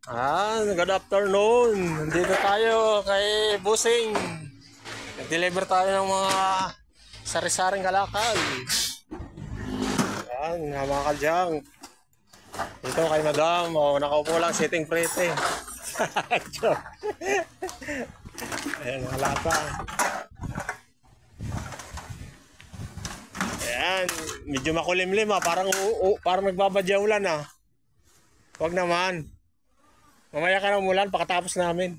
Good afternoon. Nandito tayo kay Busing. Nag-deliver tayo ng mga sari-saring kalakal. Ayan, mga kadyang. Dito kay Madam. Nakaupo lang, sitting pretty. Ayan, halata. Ayan, medyo makulimlim parang nagbabadya ulan Huwag naman. Mamaya ka na umulan pagkatapos namin.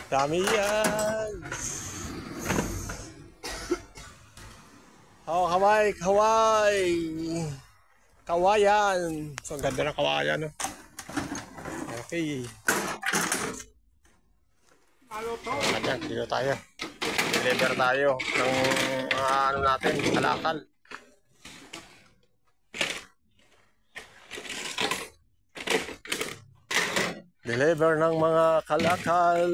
Dami yan. Oh, Hawaii, Hawaii. Kawayan. So, ang ganda ng kawayan, no? Okay. Ayan, dito tayo. Deliver tayo ng ano natin, kalakal. Deliver ng mga kalakal.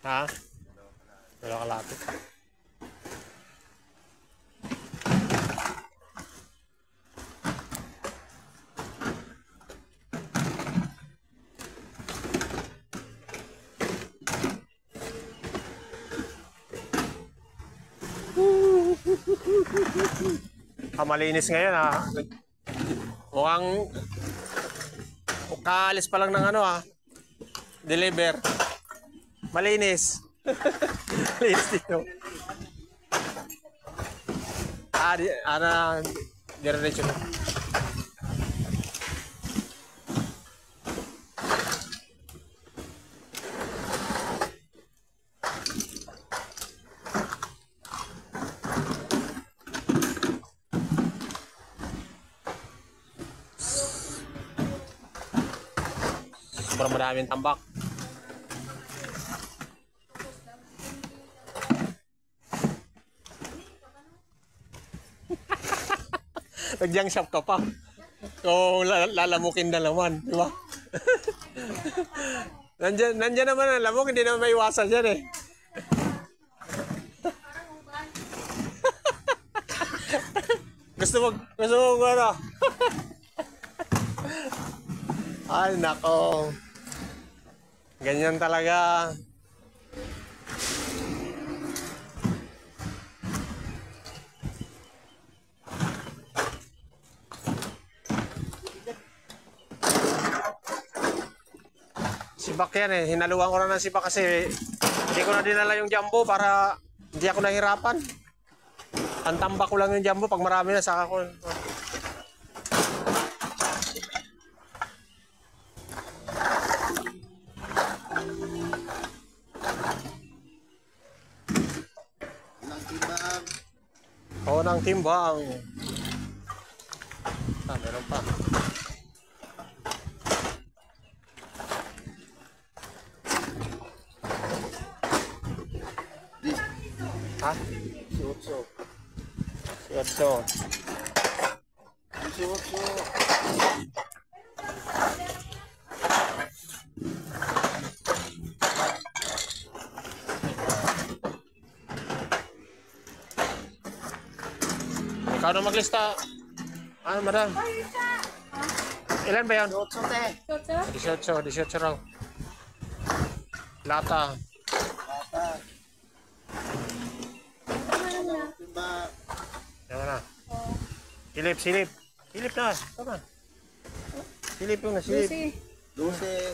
Ha? Wala ka lapit. Malinis ngayon Mukhang kaalis pa lang ng deliver. Malinis. Malinis dito. Diretso na. Sobrang maraming tambak. Nag-junk shop ka pa. So, lalamukin na naman, di ba? Nandyan naman ang lamok, hindi naman may iwasan dyan Gusto mo Ay, nako. Ganyan talaga. Sibak yan hinaluan ko na ng sibak kasi hindi ko na dinala yung jumbo para hindi ako nahirapan. Ang tambak ko lang yung jumbo pag marami na saka ko. Ng timbang. Meron pa. Ha? 18. Ikaw na maglista. Madam. Ilan ba yan? 18 raw. Lata. Yan na. Silip. Silip na. Tama. Silip yung nasilip. 12.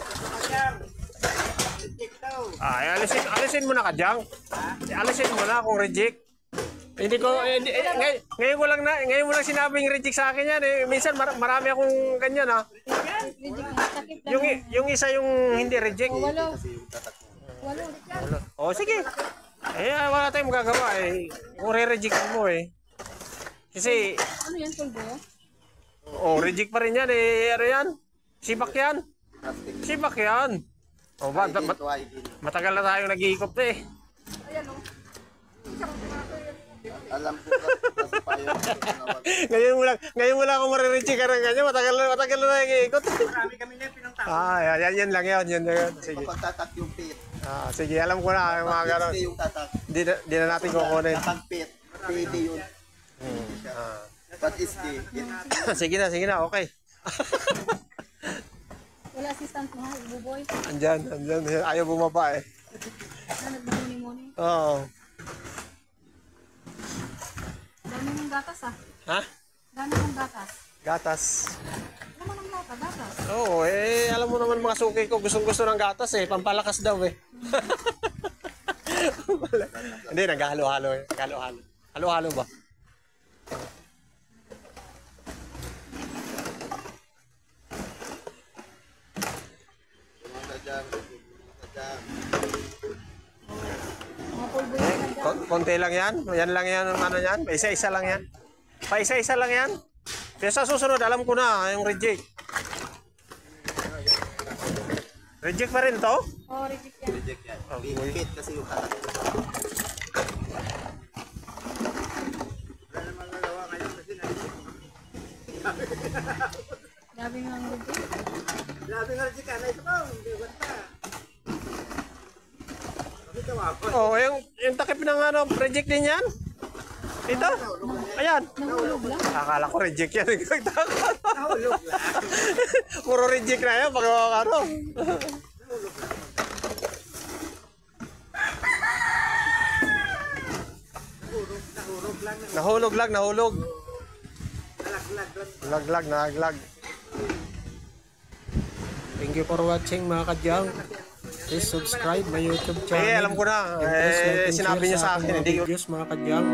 Alisin mo na kadyang. Alisin mo na kung reject. Hindi ko ngayon mo lang sinabing reject sa akin yan Minsan marami akong ganyan reject na. Takip lang. Yung isa yung hindi reject. O, walo. Kasi yung tatak mo. Walo. O sige. Eh, wala tayong magagawa eh. Kung re-reject mo eh. Kasi, Ano yan, pulbo? reject pa rin yan eh. Ano yan? Sibak yan. Sibak yan. O ba, matagal na tayong nag-iikot eh. Ayan o. Alam ko kasi pa yun. ngayon mo lang ako marireject ka ng ganyan. Matagal na nag-iikot. Marami kami na pinangtapon. Yan lang yan. Yan lang yan. Sige. Kapag tatak yung pit. Sige, alam ko na yung mga gano'n. Pwede yung tatak. Di na natin kukunin. Kapag pit, pwede yun. But is the Sige na, okay. Wala assistant mo ha, buboy. Andyan. Ayaw bumaba eh. Na nagmumuni-muni. Oo. Dami mong gatas ah. Ha? Dami mong gatas. Gatas. Ano man ang gatas? Oo, alam mo naman mga suki ko, gustong-gusto ng gatas eh. Pampalakas daw eh. Hindi, naghalo-halo eh. Halo-halo. Halo-halo ba? Mga pulbo yan na dyan. Konti lang yan. Yan lang yan ang ano yan. Isa-isa lang yan. Isa-isa lang yan. Pero sa susunod, alam ko na yung reject. Reject pa rin to? Oh, reject yan. reject yan. Pit kasi yung tatak. Wala naman nagawa ngayon kasi na-reject. Dami nga ang reject. Grabe nga reject ka na ito pa. Hindi basta. Bakit tawag? Yung takip ng ano, reject din yan? Ito? Ayan. Nahulog lang. Akala ko reject yan. Nahulog lang. Puro reject na yan. Pag ano. Nahulog lang. Nahulog. Nalaglag lang. Naglag. Thank you for watching mga kadyang. Please subscribe my YouTube channel. Alam ko na. Sinabi niya sa akin. Hindi videos mga kadyang.